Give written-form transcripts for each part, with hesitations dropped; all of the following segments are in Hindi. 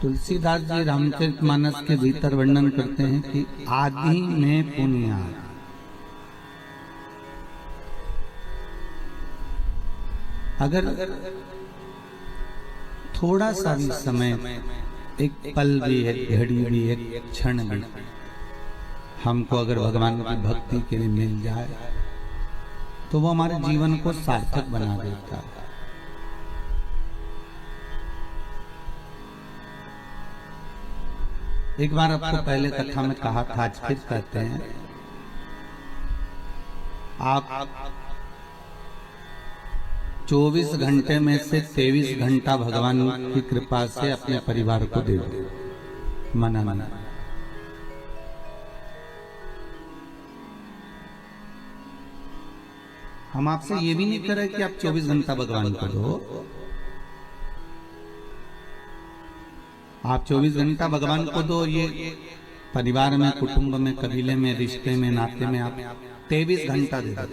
तुलसीदास जी रामचरितमानस के भीतर वर्णन करते हैं कि आदि में पुण्याद। अगर थोड़ा सा भी समय, एक पल भी, एक घड़ी भी, एक क्षण भी हमको अगर भगवान की भक्ति के लिए मिल जाए तो वो हमारे जीवन को सार्थक बना देता है। एक बार आपको पहले कथा में कहा था, आज फिर कहते हैं, आप 24 घंटे में से 23 घंटा भगवान की कृपा से अपने परिवार को दे दो। मना हम आपसे ये भी नहीं कर रहे कि आप 24 घंटा भगवान को दो। आप 24 घंटा भगवान को दो, ये परिवार में, कुटुंब में, कबीले में, रिश्ते में, नाते में आप 23 घंटा दे दो।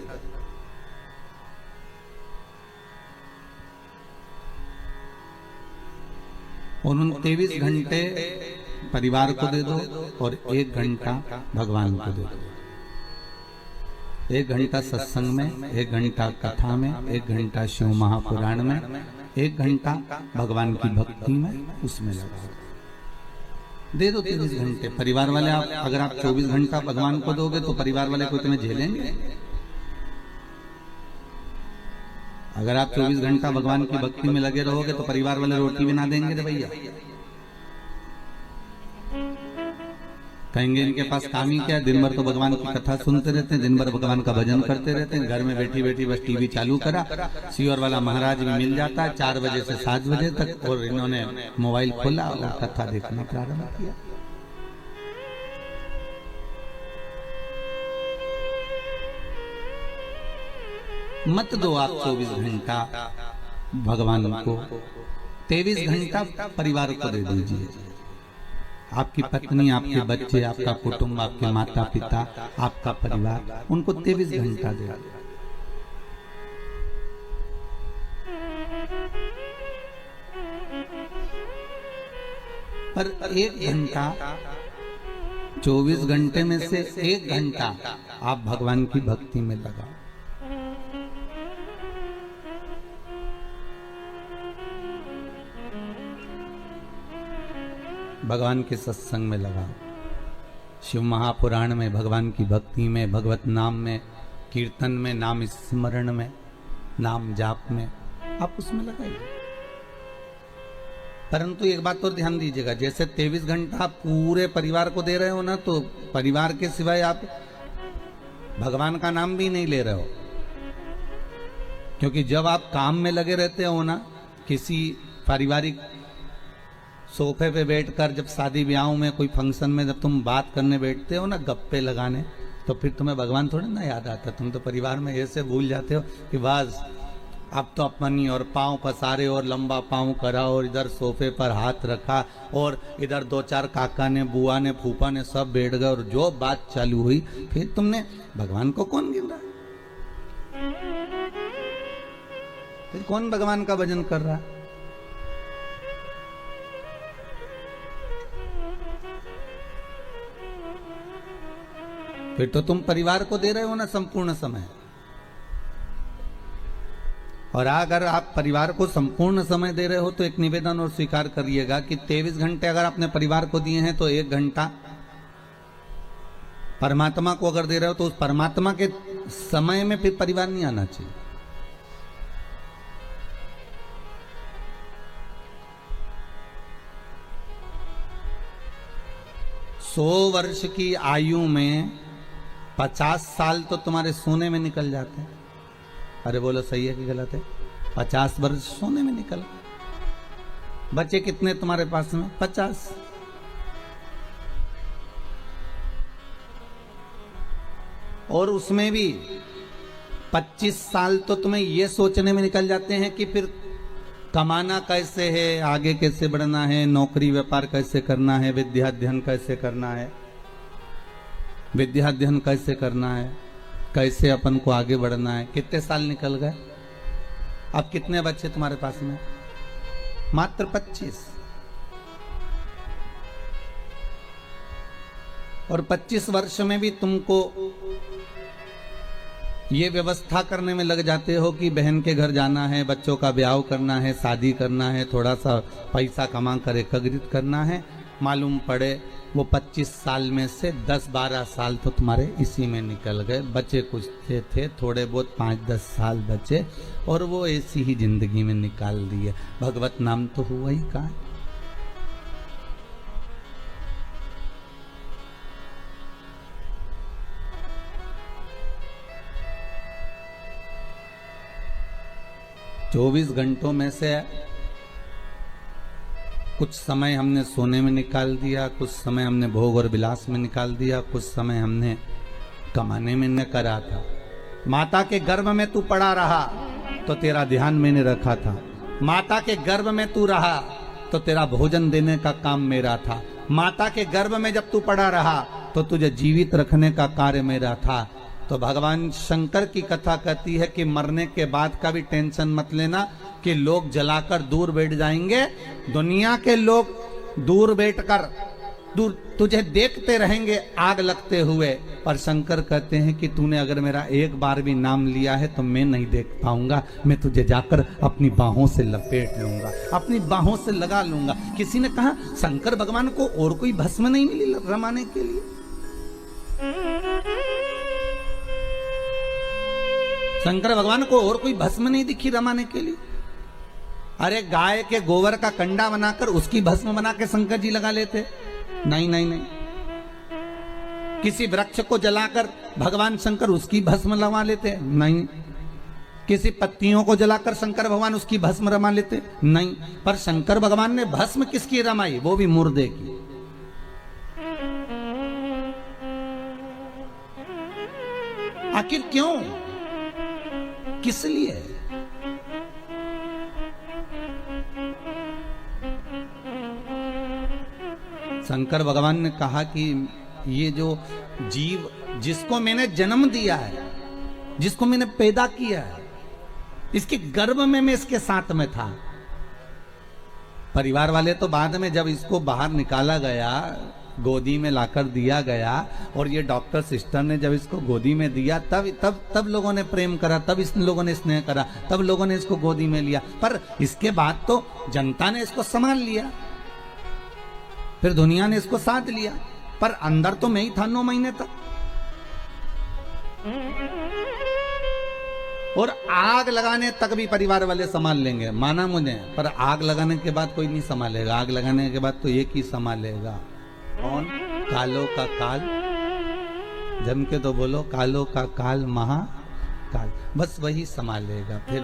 और उन 23 घंटे परिवार को दे दो और 1 घंटा भगवान को दे दो। 1 घंटा सत्संग में, 1 घंटा कथा में, 1 घंटा शिव महापुराण में, 1 घंटा भगवान की भक्ति में, उसमें लगाओ। दे दो 23 घंटे। परिवार वाले, आप अगर आप 24 घंटा भगवान को दोगे तो परिवार वाले को तुम्हें झेलेंगे? अगर आप 24 घंटा भगवान की भक्ति में लगे रहोगे तो परिवार वाले रोटी भी ना देंगे रे भैया। कहेंगे इनके पास काम ही क्या है, दिन भर तो भगवान की कथा सुनते रहते हैं, दिन भर भगवान का भजन करते रहते हैं, घर में बैठी बैठी बस टीवी चालू करा, सीवर वाला महाराज भी मिल जाता है 4 बजे से 7 बजे तक, और इन्होंने मोबाइल खोला और कथा देखना प्रारंभ किया। मत दो आप 24 घंटा भगवान को, 23 घंटा परिवार को दे दीजिए। आपकी पत्नी, आपके बच्चे, आपका कुटुंब, आपके माता पिता, आपका परिवार, उनको 23 घंटा दे। पर 1 घंटा, 24 घंटे में से 1 घंटा आप भगवान की भक्ति में लगाओ। भगवान के सत्संग में लगाओ, शिव महापुराण में, भगवान की भक्ति में, भगवत नाम में, कीर्तन में, नाम स्मरण में, नाम जाप में, आप उसमें लगाइए। परंतु एक बात और ध्यान दीजिएगा, जैसे 23 घंटा आप पूरे परिवार को दे रहे हो ना, तो परिवार के सिवाय आप भगवान का नाम भी नहीं ले रहे हो। क्योंकि जब आप काम में लगे रहते हो ना, किसी पारिवारिक सोफे पे बैठकर, जब शादी ब्याहों में, कोई फंक्शन में जब तुम बात करने बैठते हो ना, गप्पे लगाने, तो फिर तुम्हें भगवान थोड़ी ना याद आता। तुम तो परिवार में ऐसे भूल जाते हो कि बस अब तो अपनी, और पाँव पसारे और लंबा पाँव करा और इधर सोफे पर हाथ रखा और इधर 2-4 काका ने, बुआ ने, फूफा ने सब बैठ गए और जो बात चालू हुई, फिर तुमने भगवान को कौन गिन रहा? फिर कौन भगवान का भजन कर रहा? फिर तो तुम परिवार को दे रहे हो ना संपूर्ण समय। और अगर आप परिवार को संपूर्ण समय दे रहे हो तो एक निवेदन और स्वीकार करिएगा कि 23 घंटे अगर आपने परिवार को दिए हैं तो 1 घंटा परमात्मा को अगर दे रहे हो तो उस परमात्मा के समय में फिर परिवार नहीं आना चाहिए। सौ वर्ष की आयु में 50 साल तो तुम्हारे सोने में निकल जाते हैं। अरे बोलो सही है कि गलत है? 50 वर्ष सोने में निकल, बचे कितने तुम्हारे पास में? 50। और उसमें भी 25 साल तो तुम्हें ये सोचने में निकल जाते हैं कि फिर कमाना कैसे है, आगे कैसे बढ़ना है, नौकरी व्यापार कैसे करना है, विद्या अध्ययन कैसे करना है, विद्या अध्ययन कैसे करना है, कैसे अपन को आगे बढ़ना है। कितने साल निकल गए? अब कितने बच्चे तुम्हारे पास में? मात्र 25। और 25 वर्ष में भी तुमको ये व्यवस्था करने में लग जाते हो कि बहन के घर जाना है, बच्चों का ब्याह करना है, शादी करना है, थोड़ा सा पैसा कमा कर एकत्रित करना है। मालूम पड़े वो 25 साल में से 10-12 साल तो तुम्हारे इसी में निकल गए, बचे कुछ थे थोड़े बहुत 5-10 साल बचे और वो ऐसी ही जिंदगी में निकाल दिए। भगवत नाम तो हुआ ही कहाँ। चौबीस घंटों में से कुछ समय हमने सोने में निकाल दिया, कुछ समय हमने भोग और विलास में निकाल दिया, कुछ समय हमने कमाने में न करा था। माता के गर्भ में तू पड़ा रहा तो तेरा ध्यान मैंने रखा था। माता के गर्भ में तू रहा तो तेरा भोजन देने का काम मेरा था। माता के गर्भ में जब तू पड़ा रहा तो तुझे जीवित रखने का कार्य मेरा था। तो भगवान शंकर की कथा कहती है कि मरने के बाद का भी टेंशन मत लेना कि लोग जलाकर दूर बैठ जाएंगे। दुनिया के लोग दूर बैठकर दूर तुझे देखते रहेंगे आग लगते हुए, पर शंकर कहते हैं कि तूने अगर मेरा एक बार भी नाम लिया है तो मैं नहीं देख पाऊंगा। मैं तुझे जाकर अपनी बाहों से लपेट लूंगा, अपनी बाहों से लगा लूंगा। किसी ने कहा शंकर भगवान को और कोई भस्म नहीं मिली रमाने के लिए? शंकर भगवान को और कोई भस्म नहीं दिखी रमाने के लिए? अरे गाय के गोबर का कंडा बनाकर उसकी भस्म बना के शंकर जी लगा लेते। नहीं नहीं नहीं। किसी वृक्ष को जलाकर भगवान शंकर उसकी भस्म लगा लेते? नहीं। किसी पत्तियों को जलाकर शंकर भगवान उसकी भस्म रमा लेते? नहीं। पर शंकर भगवान ने भस्म किसकी रमाई? वो भी मुर्दे की। आखिर क्यों, किस लिए? शंकर भगवान ने कहा कि ये जो जीव जिसको मैंने जन्म दिया है, जिसको मैंने पैदा किया है, इसके गर्भ में मैं इसके साथ में था। परिवार वाले तो बाद में जब इसको बाहर निकाला गया, गोदी में लाकर दिया गया और ये डॉक्टर सिस्टर ने जब इसको गोदी में दिया तब लोगों ने प्रेम करा, तब इस लोगों ने स्नेह करा, तब लोगों ने इसको गोदी में लिया। पर इसके बाद तो जनता ने इसको संभाल लिया, फिर दुनिया ने इसको साथ लिया, पर अंदर तो मैं ही था 9 महीने तक। और आग लगाने तक भी परिवार वाले संभाल लेंगे, माना मुझे, पर आग लगाने के बाद कोई नहीं संभालेगा। आग लगाने के बाद तो एक ही संभालेगा। कौन? कालो का काल। जम के तो बोलो, कालो का काल महाकाल। बस वही संभालेगा। फिर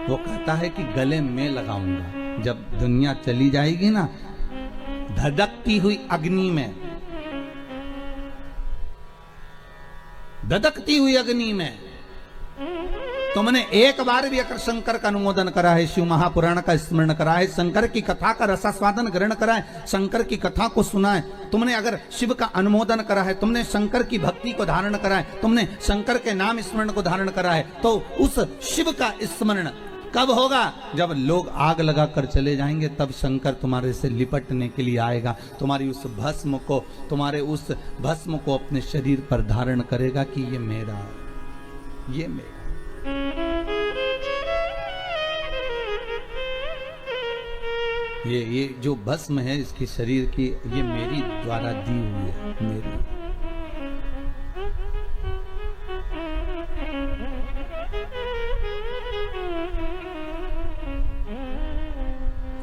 वो कहता है कि गले में लगाऊंगा। जब दुनिया चली जाएगी ना, धधकती हुई अग्नि में, धधकती हुई अग्नि में तुमने एक बार भी अगर शंकर का अनुमोदन करा है, शिव महापुराण का स्मरण करा है, शंकर की कथा का रसास्वादन ग्रहण करा है, शंकर की कथा को सुना है, तुमने अगर शिव का अनुमोदन करा है, तुमने शंकर की भक्ति को धारण करा है, तुमने शंकर के नाम स्मरण को धारण करा है, तो उस शिव का स्मरण कब होगा? जब लोग आग लगाकर चले जाएंगे, तब शंकर तुम्हारे से लिपटने के लिए आएगा। तुम्हारी उस भस्म को, तुम्हारे उस भस्म को अपने शरीर पर धारण करेगा कि ये मेरा है, ये मेरा। ये जो भस्म है इसकी शरीर की, ये मेरी द्वारा दी हुई है, मेरी।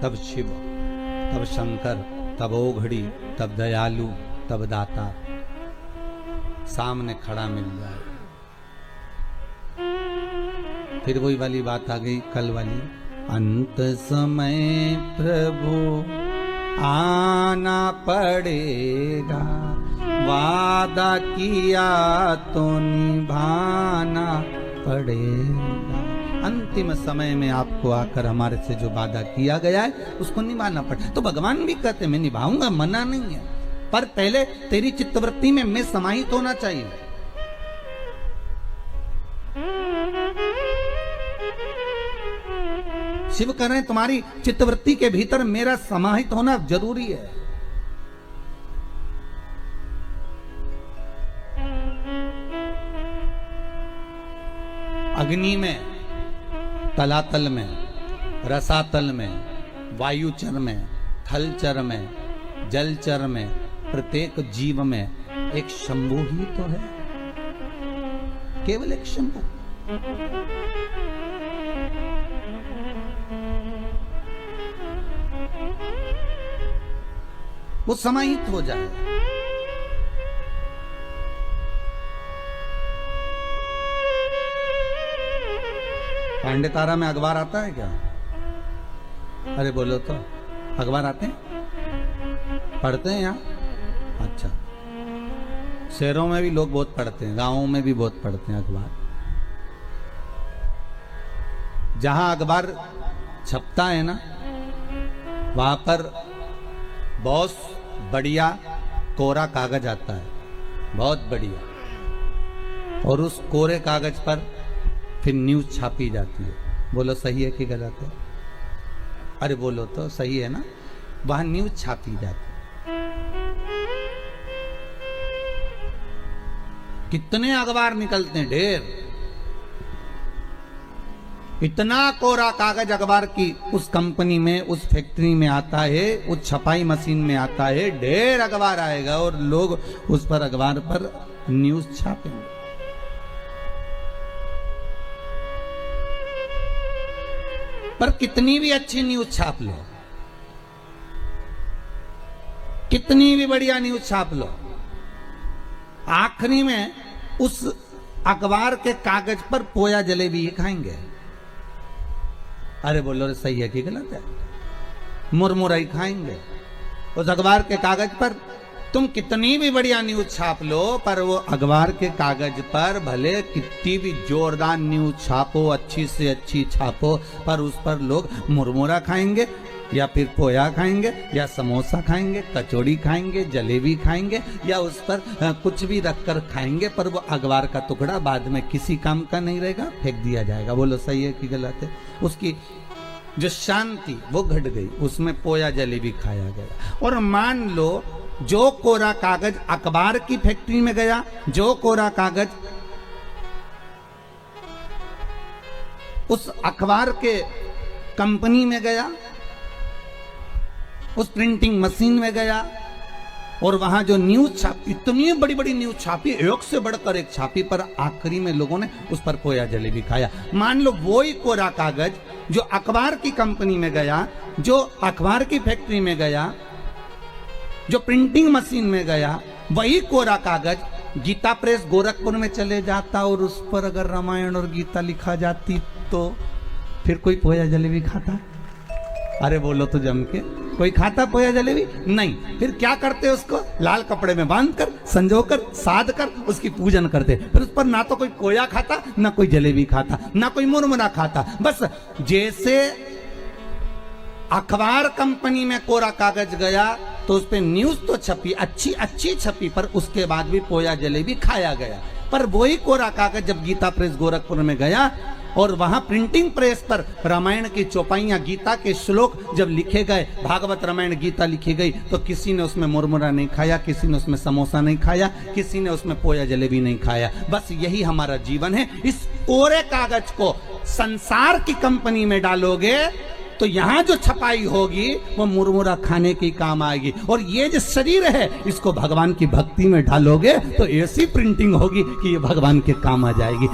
तब शिव, तब शंकर, तब ओघड़ी, तब दयालु, तब दाता सामने खड़ा मिल जाए। फिर वही वाली बात आ गई कल वाली, अंत समय प्रभु आना पड़ेगा, वादा किया तो निभाना पड़ेगा। अंतिम समय में आपको आकर हमारे से जो वादा किया गया है उसको निभाना पड़े। तो भगवान भी कहते मैं निभाऊंगा, मना नहीं है, पर पहले तेरी चित्तवृत्ति में मैं समाहित होना चाहिए। शिव कह रहे हैं तुम्हारी चित्तवृत्ति के भीतर मेरा समाहित होना जरूरी है। अग्नि में, तलातल में, रसातल में, वायुचर में, थलचर में, जलचर में, प्रत्येक जीव में एक शंभु ही तो है, केवल एक शंभु। वो समाहित हो जाए। पांडे तारा में अखबार आता है क्या? अरे बोलो तो, अखबार आते हैं, पढ़ते हैं यहाँ? अच्छा, शहरों में भी लोग बहुत पढ़ते हैं, गांवों में भी बहुत पढ़ते हैं अखबार। जहां अखबार छपता है ना, वहां पर बहुत बढ़िया कोरा कागज आता है, बहुत बढ़िया, और उस कोरे कागज पर फिर न्यूज छापी जाती है। बोलो सही है कि गलत है? अरे बोलो तो, सही है ना? वहां न्यूज छापी जाती है। कितने अखबार निकलते हैं, ढेर। इतना कोरा कागज अखबार की उस कंपनी में, उस फैक्ट्री में आता है, उस छपाई मशीन में आता है, ढेर अखबार आएगा और लोग उस पर अखबार पर न्यूज छापेंगे। पर कितनी भी अच्छी न्यूज छाप लो, कितनी भी बढ़िया न्यूज छाप लो, आखिरी में उस अखबार के कागज पर पोया जलेबी ही खाएंगे। अरे बोलो सही है कि गलत है? मुरमुराई खाएंगे। उस अखबार के कागज पर तुम कितनी भी बढ़िया न्यूज छाप लो, पर वो अखबार के कागज पर भले कितनी भी जोरदार न्यूज छापो, अच्छी से अच्छी छापो, पर उस पर लोग मुरमुरा खाएंगे, या फिर पोया खाएंगे, या समोसा खाएंगे, कचौड़ी खाएंगे, जलेबी खाएंगे, या उस पर कुछ भी रखकर खाएंगे, पर वो अखबार का टुकड़ा बाद में किसी काम का नहीं रहेगा, फेंक दिया जाएगा। बोलो सही है कि गलत है? उसकी जो शांति वो घट गई, उसमें पोया जलेबी खाया गया। और मान लो जो कोरा कागज अखबार की फैक्ट्री में गया, जो कोरा कागज उस अखबार के कंपनी में गया, उस प्रिंटिंग मशीन में गया, और वहां जो न्यूज छापी, इतनी बड़ी बड़ी न्यूज छापी, एक से बढ़कर एक छापी, पर आखिरी में लोगों ने उस पर पोया जलेबी खाया। मान लो वही कोरा कागज जो अखबार की कंपनी में गया, जो अखबार की फैक्ट्री में गया, जो प्रिंटिंग मशीन में गया, वही कोरा कागज गीता प्रेस गोरखपुर में चले जाता और उस पर अगर रामायण और गीता लिखा जाती तो फिर कोई पोया जलेबी खाता? अरे बोलो तो जम के, कोई खाता पोया जलेबी? नहीं। फिर क्या करते उसको? लाल कपड़े में बांधकर, संजोकर, साध कर उसकी पूजन करते। फिर उस पर ना तो कोई पोया खाता, ना कोई जलेबी खाता, ना कोई मुरमुरा खाता। बस जैसे अखबार कंपनी में कोरा कागज गया तो उस पर न्यूज तो छपी, अच्छी अच्छी छपी, पर उसके बाद भी पोया जलेबी खाया गया। पर वही कोरा कागज जब गीता प्रेस गोरखपुर में गया और वहां प्रिंटिंग प्रेस पर रामायण की चौपाइयां, गीता के श्लोक जब लिखे गए, भागवत रामायण गीता लिखी गई, तो किसी ने उसमें मुरमुरा नहीं खाया, किसी ने उसमें समोसा नहीं खाया, किसी ने उसमें पोया जलेबी नहीं खाया। बस यही हमारा जीवन है। इस कोरे कागज को संसार की कंपनी में डालोगे तो यहां जो छपाई होगी वो मुरमुरा खाने की काम आएगी, और ये जो शरीर है इसको भगवान की भक्ति में डालोगे तो ऐसी प्रिंटिंग होगी कि ये भगवान के काम आ जाएगी।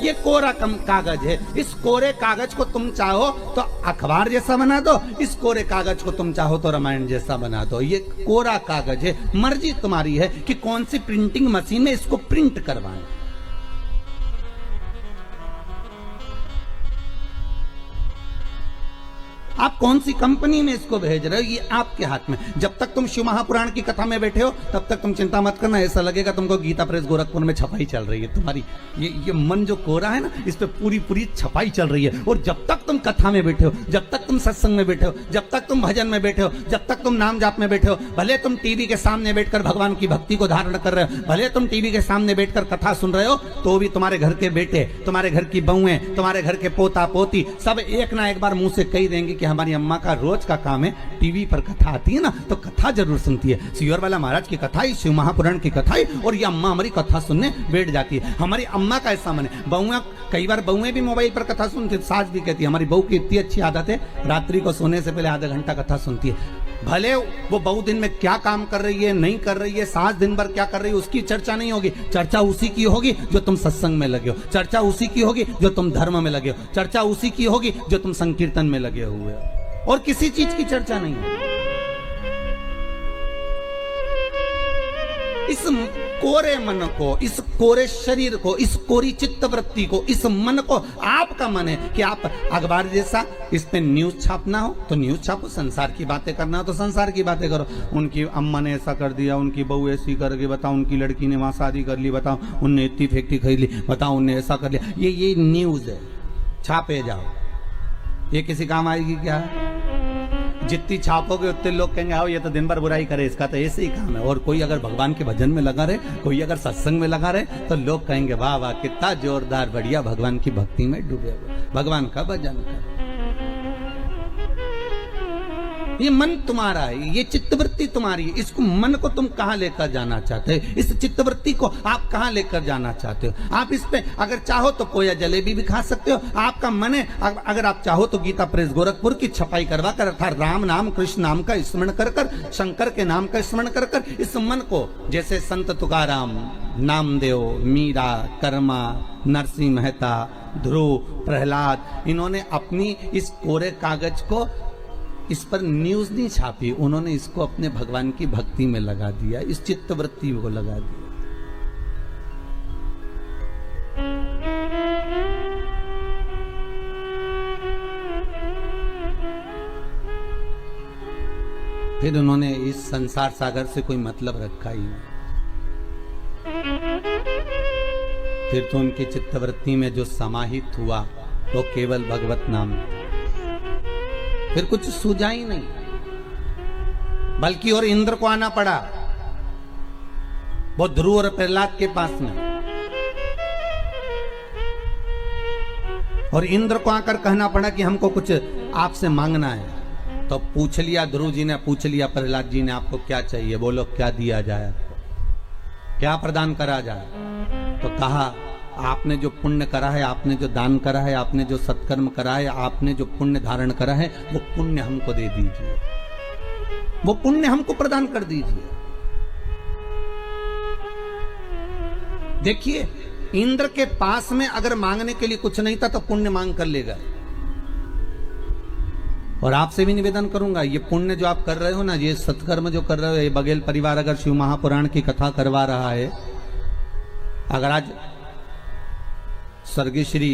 ये कोरा कागज है। इस कोरे कागज को तुम चाहो तो अखबार जैसा बना दो, इस कोरे कागज को तुम चाहो तो रामायण जैसा बना दो। ये कोरा कागज है, मर्जी तुम्हारी है कि कौन सी प्रिंटिंग मशीन में इसको प्रिंट करवाएं। आप कौन सी कंपनी में इसको भेज रहे हो, ये आपके हाथ में। जब तक तुम शिव महापुराण की कथा में बैठे हो तब तक तुम चिंता मत करना, ऐसा लगेगा तुमको गीता प्रेस गोरखपुर में छपाई चल रही है। तुम्हारी ये मन जो कोरा है ना, इस पे पूरी छपाई चल रही है। और जब तक तुम कथा में बैठे हो, जब तक तुम सत्संग में बैठे हो, जब तक तुम भजन में बैठे हो, जब तक तुम नाम जाप में बैठे हो, भले तुम टीवी के सामने बैठकर भगवान की भक्ति को धारण कर रहे हो, भले तुम टीवी के सामने बैठकर कथा सुन रहे हो, तो भी तुम्हारे घर के बेटे, तुम्हारे घर की बहुएं, तुम्हारे घर के पोता पोती सब एक ना एक बार मुंह से कही देंगे कि हमारी अम्मा का रोज का काम है, टीवी पर कथा आती है ना तो कथा जरूर सुनती है। सियोर वाला महाराज की कथा ही, शिव महापुराण की कथा ही, और ये अम्मा हमारी कथा सुनने बैठ जाती है। हमारी अम्मा का ऐसा मन है। बहुआ, कई बार बहुएं भी मोबाइल पर कथा सुनती है। सास भी कहती है हमारी बहू की इतनी अच्छी आदत है, रात्रि को सोने से पहले आधा घंटा कथा सुनती है। भले वो बहू दिन में क्या काम कर रही है, नहीं कर रही है, सास दिन भर क्या कर रही है, उसकी चर्चा नहीं होगी। चर्चा उसी की होगी जो तुम सत्संग में लगे हो, चर्चा उसी की होगी जो तुम धर्म में लगे हो, चर्चा उसी की होगी जो तुम संकीर्तन में लगे हुए हो, और किसी चीज की चर्चा नहीं है। इस कोरे मन को, इस कोरे शरीर को, इस कोरी चित्त वृत्ति को, इस मन को, आपका मन है कि आप अखबार जैसा इस पे न्यूज छापना हो तो न्यूज छापो, संसार की बातें करना हो तो संसार की बातें करो। उनकी अम्मा ने ऐसा कर दिया, उनकी बहू ऐसी करके, बताओ उनकी लड़की ने वहां शादी कर ली, बताओ उनने इतनी फैक्ट्री खरीद ली, बताओ उनने ऐसा कर लिया। ये न्यूज है, छापे जाओ। ये किसी काम आएगी क्या? जितनी छापोगे उतने लोग कहेंगे आओ ये तो दिन भर बुराई करे, इसका तो ऐसे ही काम है। और कोई अगर भगवान के भजन में लगा रहे, कोई अगर सत्संग में लगा रहे, तो लोग कहेंगे वाह वाह कितना जोरदार, बढ़िया, भगवान की भक्ति में डूबे हुए, भगवान का भजन कर। ये मन तुम्हारा है, ये चित्तवृत्ति तुम्हारी है। इसको मन को तुम कहां लेकर जाना चाहते हो? इस चित्तवृत्ति को आप कहां लेकर जाना चाहते हो? आप इस पे अगर चाहो तो कोया जलेबी भी खा सकते हो, आपका मन है। अगर आप चाहो तो गीता प्रेस गोरखपुर की छपाई करवा कर, अर्थात राम नाम कृष्ण नाम का स्मरण कर कर, शंकर के नाम का स्मरण कर कर, इस मन को, जैसे संत तुकाराम, नामदेव, मीरा, कर्मा, नरसिंह मेहता, ध्रुव, प्रहलाद, इन्होंने अपनी इस कोरे कागज को, इस पर न्यूज नहीं छापी, उन्होंने इसको अपने भगवान की भक्ति में लगा दिया, इस चित्तवृत्ति को लगा दिया। फिर उन्होंने इस संसार सागर से कोई मतलब रखा ही नहीं। फिर तो उनकी चित्तवृत्ति में जो समाहित हुआ वो केवल भगवत नाम, फिर कुछ सूझा ही नहीं, बल्कि और इंद्र को आना पड़ा, वो ध्रुव और प्रहलाद के पास में, और इंद्र को आकर कहना पड़ा कि हमको कुछ आपसे मांगना है। तो पूछ लिया ध्रुव जी ने, पूछ लिया प्रहलाद जी ने, आपको क्या चाहिए, बोलो क्या दिया जाए, आपको क्या प्रदान करा जाए। तो कहा आपने जो पुण्य करा है, आपने जो दान करा है, आपने जो सत्कर्म करा है, आपने जो पुण्य धारण करा है, वो पुण्य हमको दे दीजिए, वो पुण्य हमको प्रदान कर दीजिए। देखिए इंद्र के पास में अगर मांगने के लिए कुछ नहीं था तो पुण्य मांग कर ले गए। और आपसे भी निवेदन करूंगा, ये पुण्य जो आप कर रहे हो ना, ये सत्कर्म जो कर रहे हो, ये बघेल परिवार अगर शिव महापुराण की कथा करवा रहा है, अगर आज स्वर्गीय श्री